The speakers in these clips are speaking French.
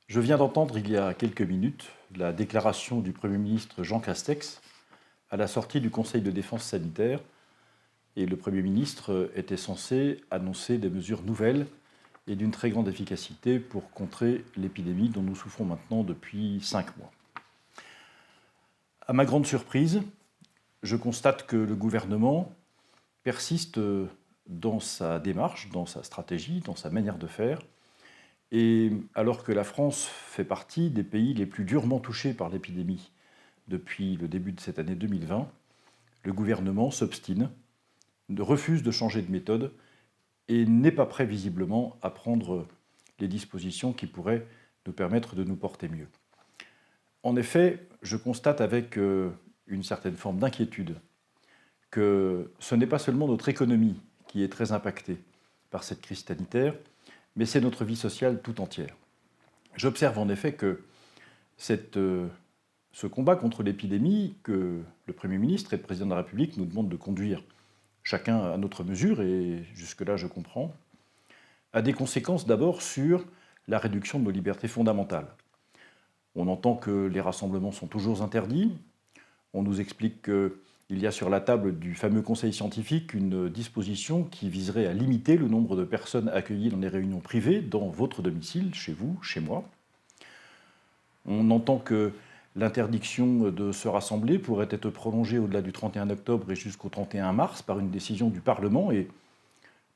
Je viens d'entendre il y a quelques minutes la déclaration du Premier ministre Jean Castex à la sortie du Conseil de défense sanitaire. Et le Premier ministre était censé annoncer des mesures nouvelles et d'une très grande efficacité pour contrer l'épidémie dont nous souffrons maintenant depuis 5 mois. À ma grande surprise, je constate que le gouvernement persiste dans sa démarche, dans sa stratégie, dans sa manière de faire. Et alors que la France fait partie des pays les plus durement touchés par l'épidémie depuis le début de cette année 2020, le gouvernement s'obstine, refuse de changer de méthode et n'est pas prêt visiblement à prendre les dispositions qui pourraient nous permettre de nous porter mieux. En effet, je constate avec une certaine forme d'inquiétude que ce n'est pas seulement notre économie qui est très impactée par cette crise sanitaire, mais c'est notre vie sociale tout entière. J'observe en effet que ce combat contre l'épidémie que le Premier ministre et le Président de la République nous demandent de conduire, chacun à notre mesure, et jusque-là je comprends, a des conséquences d'abord sur la réduction de nos libertés fondamentales. On entend que les rassemblements sont toujours interdits, on nous explique qu'il y a sur la table du fameux conseil scientifique une disposition qui viserait à limiter le nombre de personnes accueillies dans des réunions privées dans votre domicile, chez vous, chez moi. On entend que l'interdiction de se rassembler pourrait être prolongée au-delà du 31 octobre et jusqu'au 31 mars par une décision du Parlement. Et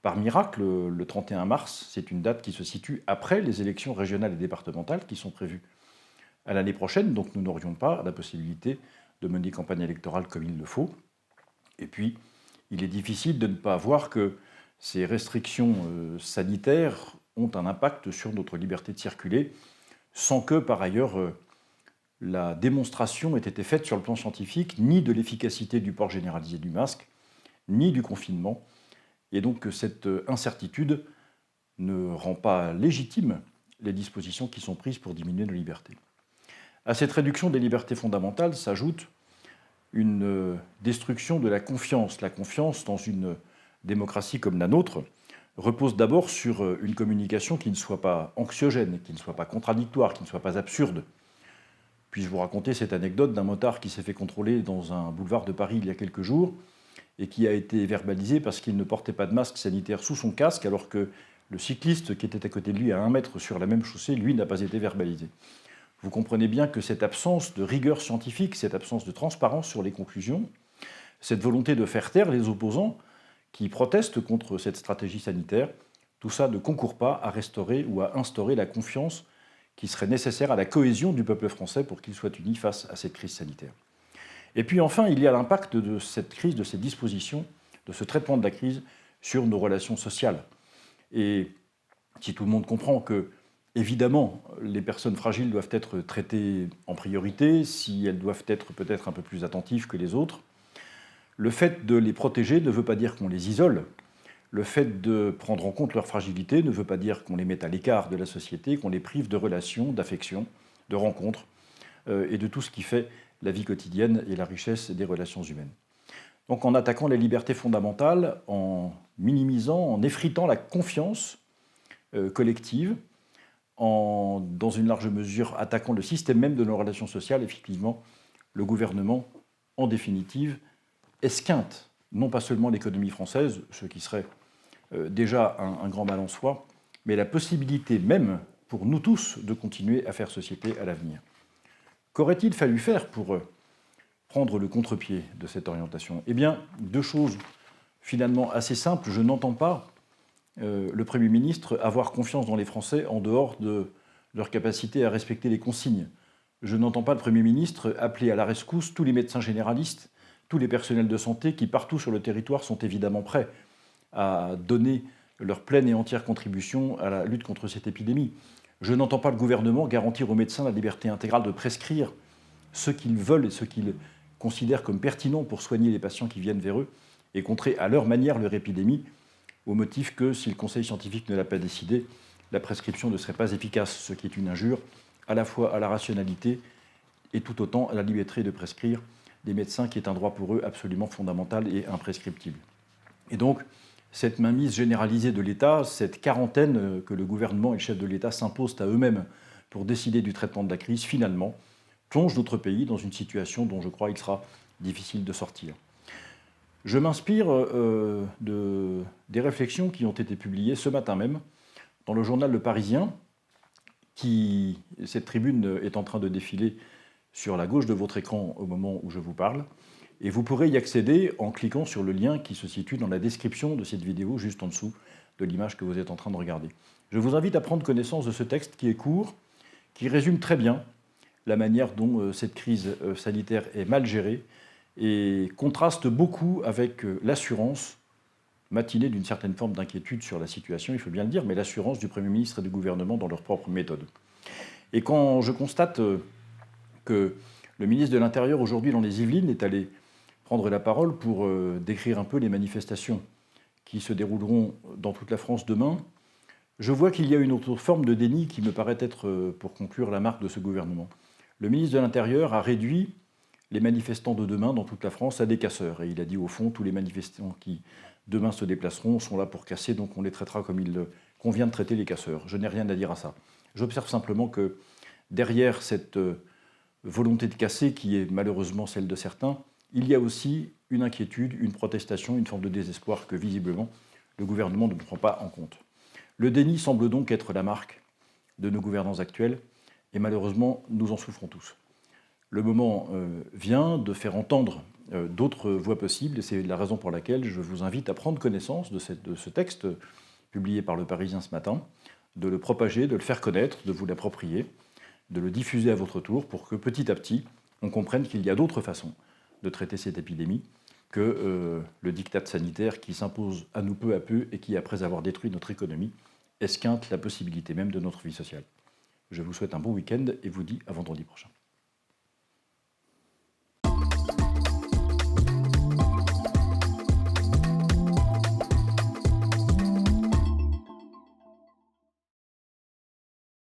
par miracle, le 31 mars, c'est une date qui se situe après les élections régionales et départementales qui sont prévues à l'année prochaine. Donc nous n'aurions pas la possibilité de mener campagne électorale comme il le faut. Et puis, il est difficile de ne pas voir que ces restrictions sanitaires ont un impact sur notre liberté de circuler, sans que, par ailleurs, la démonstration ait été faite sur le plan scientifique, ni de l'efficacité du port généralisé du masque, ni du confinement. Et donc cette incertitude ne rend pas légitime les dispositions qui sont prises pour diminuer nos libertés. À cette réduction des libertés fondamentales s'ajoute une destruction de la confiance. La confiance dans une démocratie comme la nôtre repose d'abord sur une communication qui ne soit pas anxiogène, qui ne soit pas contradictoire, qui ne soit pas absurde. Puis-je vous raconter cette anecdote d'un motard qui s'est fait contrôler dans un boulevard de Paris il y a quelques jours et qui a été verbalisé parce qu'il ne portait pas de masque sanitaire sous son casque, alors que le cycliste qui était à côté de lui à 1 mètre sur la même chaussée, lui, n'a pas été verbalisé. Vous comprenez bien que cette absence de rigueur scientifique, cette absence de transparence sur les conclusions, cette volonté de faire taire les opposants qui protestent contre cette stratégie sanitaire, tout ça ne concourt pas à restaurer ou à instaurer la confiance qui serait nécessaire à la cohésion du peuple français pour qu'il soit uni face à cette crise sanitaire. Et puis enfin, il y a l'impact de cette crise, de ces dispositions, de ce traitement de la crise sur nos relations sociales. Et si tout le monde comprend que, évidemment, les personnes fragiles doivent être traitées en priorité, si elles doivent être peut-être un peu plus attentives que les autres, le fait de les protéger ne veut pas dire qu'on les isole. Le fait de prendre en compte leur fragilité ne veut pas dire qu'on les mette à l'écart de la société, qu'on les prive de relations, d'affections, de rencontres et de tout ce qui fait la vie quotidienne et la richesse des relations humaines. Donc en attaquant les libertés fondamentales, en minimisant, en effritant la confiance collective, dans une large mesure attaquant le système même de nos relations sociales, effectivement, le gouvernement, en définitive, esquinte non pas seulement l'économie française, ce qui serait déjà un grand mal en soi, mais la possibilité même pour nous tous de continuer à faire société à l'avenir. Qu'aurait-il fallu faire pour prendre le contre-pied de cette orientation ? Eh bien, 2 choses finalement assez simples. Je n'entends pas le Premier ministre avoir confiance dans les Français en dehors de leur capacité à respecter les consignes. Je n'entends pas le Premier ministre appeler à la rescousse tous les médecins généralistes, tous les personnels de santé qui, partout sur le territoire, sont évidemment prêts à donner leur pleine et entière contribution à la lutte contre cette épidémie. Je n'entends pas le gouvernement garantir aux médecins la liberté intégrale de prescrire ce qu'ils veulent et ce qu'ils considèrent comme pertinent pour soigner les patients qui viennent vers eux et contrer à leur manière leur épidémie, au motif que si le conseil scientifique ne l'a pas décidé, la prescription ne serait pas efficace, ce qui est une injure à la fois à la rationalité et tout autant à la liberté de prescrire des médecins, qui est un droit pour eux absolument fondamental et imprescriptible. Et donc, cette mainmise généralisée de l'État, cette quarantaine que le gouvernement et le chef de l'État s'imposent à eux-mêmes pour décider du traitement de la crise, finalement, plonge notre pays dans une situation dont je crois il sera difficile de sortir. Je m'inspire des réflexions qui ont été publiées ce matin même dans le journal Le Parisien, cette tribune est en train de défiler sur la gauche de votre écran au moment où je vous parle, et vous pourrez y accéder en cliquant sur le lien qui se situe dans la description de cette vidéo, juste en dessous de l'image que vous êtes en train de regarder. Je vous invite à prendre connaissance de ce texte qui est court, qui résume très bien la manière dont cette crise sanitaire est mal gérée et contraste beaucoup avec l'assurance matinée d'une certaine forme d'inquiétude sur la situation, il faut bien le dire, mais l'assurance du Premier ministre et du gouvernement dans leur propre méthode. Et quand je constate que le ministre de l'Intérieur, aujourd'hui dans les Yvelines, est allé prendre la parole pour décrire un peu les manifestations qui se dérouleront dans toute la France demain, je vois qu'il y a une autre forme de déni qui me paraît être, pour conclure, la marque de ce gouvernement. Le ministre de l'Intérieur a réduit les manifestants de demain dans toute la France à des casseurs. Et il a dit, au fond, tous les manifestants qui demain se déplaceront sont là pour casser, donc on les traitera comme il convient de traiter les casseurs. Je n'ai rien à dire à ça. J'observe simplement que derrière cette volonté de casser, qui est malheureusement celle de certains, il y a aussi une inquiétude, une protestation, une forme de désespoir que visiblement le gouvernement ne prend pas en compte. Le déni semble donc être la marque de nos gouvernants actuels et malheureusement nous en souffrons tous. Le moment vient de faire entendre d'autres voix possibles et c'est la raison pour laquelle je vous invite à prendre connaissance de ce texte publié par Le Parisien ce matin, de le propager, de le faire connaître, de vous l'approprier, de le diffuser à votre tour pour que petit à petit on comprenne qu'il y a d'autres façons de traiter cette épidémie que le diktat sanitaire qui s'impose à nous peu à peu et qui, après avoir détruit notre économie, esquinte la possibilité même de notre vie sociale. Je vous souhaite un bon week-end et vous dis à vendredi prochain.